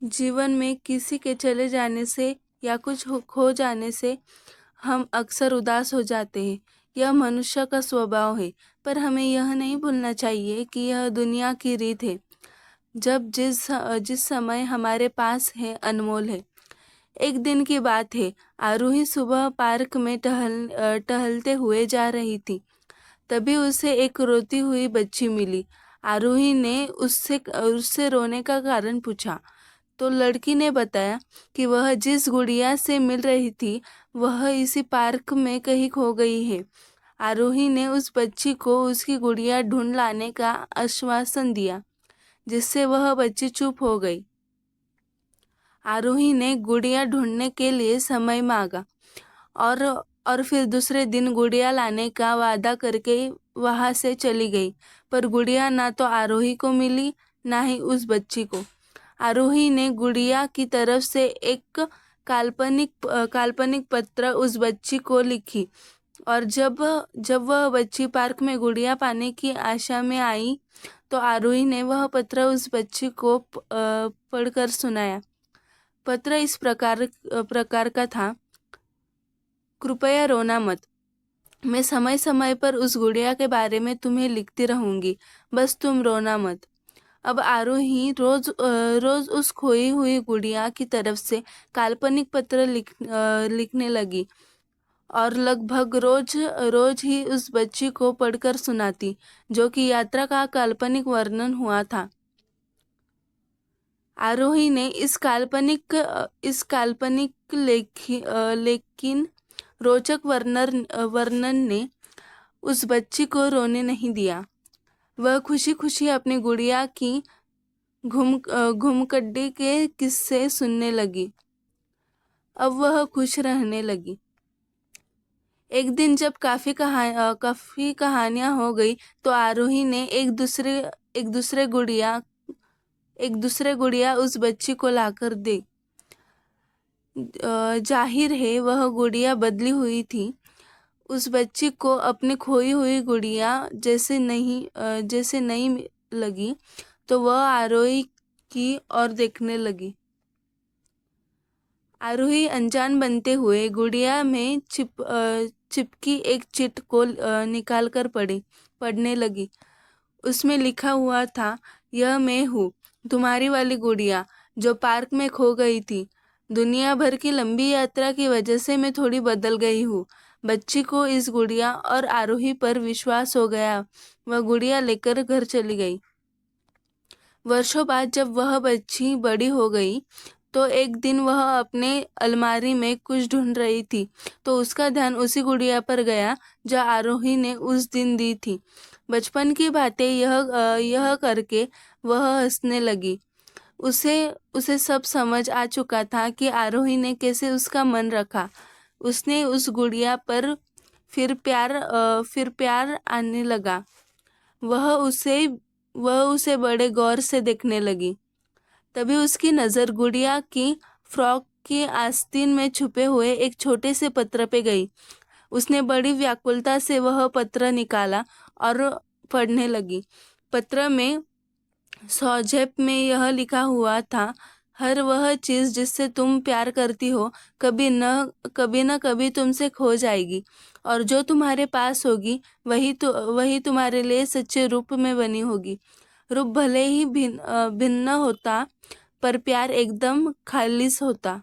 जीवन में किसी के चले जाने से या कुछ खो जाने से हम अक्सर उदास हो जाते हैं। यह मनुष्य का स्वभाव है, पर हमें यह नहीं भूलना चाहिए कि यह दुनिया की रीत है। जब जिस समय हमारे पास है अनमोल है। एक दिन की बात है, आरूही सुबह पार्क में टहलते हुए जा रही थी। तभी उसे एक रोती हुई बच्ची मिली। आरूही ने उससे उससे रोने का कारण पूछा, तो लड़की ने बताया कि वह जिस गुड़िया से मिल रही थी वह इसी पार्क में कहीं खो गई है। आरोही ने उस बच्ची को उसकी गुड़िया ढूंढ लाने का आश्वासन दिया, जिससे वह बच्ची चुप हो गई। आरोही ने गुड़िया ढूंढने के लिए समय मांगा और और फिर दूसरे दिन गुड़िया लाने का वादा करके वहां से चली गई। पर गुड़िया ना तो आरोही को मिली, ना ही उस बच्ची को। आरोही ने गुड़िया की तरफ से एक काल्पनिक पत्र उस बच्ची को लिखी, और जब जब वह बच्ची पार्क में गुड़िया पाने की आशा में आई तो आरोही ने वह पत्र उस बच्ची को पढ़कर सुनाया। पत्र इस प्रकार का था, कृपया रोना मत। मैं समय समय पर उस गुड़िया के बारे में तुम्हें लिखती रहूंगी, बस तुम रोना मत। अब आरोही रोज उस खोई हुई गुड़िया की तरफ से काल्पनिक पत्र लिखने लगी और लगभग रोज रोज ही उस बच्ची को पढ़कर सुनाती, जो कि यात्रा का काल्पनिक वर्णन हुआ था। आरोही ने इस काल्पनिक लेकिन रोचक वर्णन ने उस बच्ची को रोने नहीं दिया। वह खुशी खुशी अपनी गुड़िया की घुमकड्डी के किस्से सुनने लगी। अब वह खुश रहने लगी। एक दिन जब काफी कहानियां हो गई तो आरोही ने एक दूसरे गुड़िया उस बच्ची को लाकर दी। जाहिर है वह गुड़िया बदली हुई थी। उस बच्ची को अपनी खोई हुई गुड़िया जैसे नहीं लगी, तो वह आरोही की ओर देखने लगी। आरोही अनजान बनते हुए गुड़िया में चिपकी एक चिट को निकाल कर पढ़ने लगी। उसमें लिखा हुआ था, यह मैं हूँ, तुम्हारी वाली गुड़िया जो पार्क में खो गई थी। दुनिया भर की लंबी यात्रा की वजह से मैं थोड़ी बदल गई हूँ। बच्ची को इस गुड़िया और आरोही पर विश्वास हो गया। वह गुड़िया लेकर घर चली गई। वर्षों बाद जब वह बच्ची बड़ी हो गई तो एक दिन वह अपने अलमारी में कुछ ढूंढ रही थी, तो उसका ध्यान उसी गुड़िया पर गया जो आरोही ने उस दिन दी थी। बचपन की बातें यह करके वह हंसने लगी। उसे सब समझ आ चुका था कि आरोही ने कैसे उसका मन रखा। उसने उस गुड़िया पर फिर प्यार आने लगा। वह उसे बड़े गौर से देखने लगी। तभी उसकी नज़र गुड़िया की फ्रॉक की आस्तीन में छुपे हुए एक छोटे से पत्र पे गई। उसने बड़ी व्याकुलता से वह पत्र निकाला और पढ़ने लगी। पत्र में सौजेब में यह लिखा हुआ था, हर वह चीज़ जिससे तुम प्यार करती हो कभी न कभी तुमसे खो जाएगी, और जो तुम्हारे पास होगी वही तुम्हारे लिए सच्चे रूप में बनी होगी। रूप भले ही भिन्न होता, पर प्यार एकदम खालिस होता।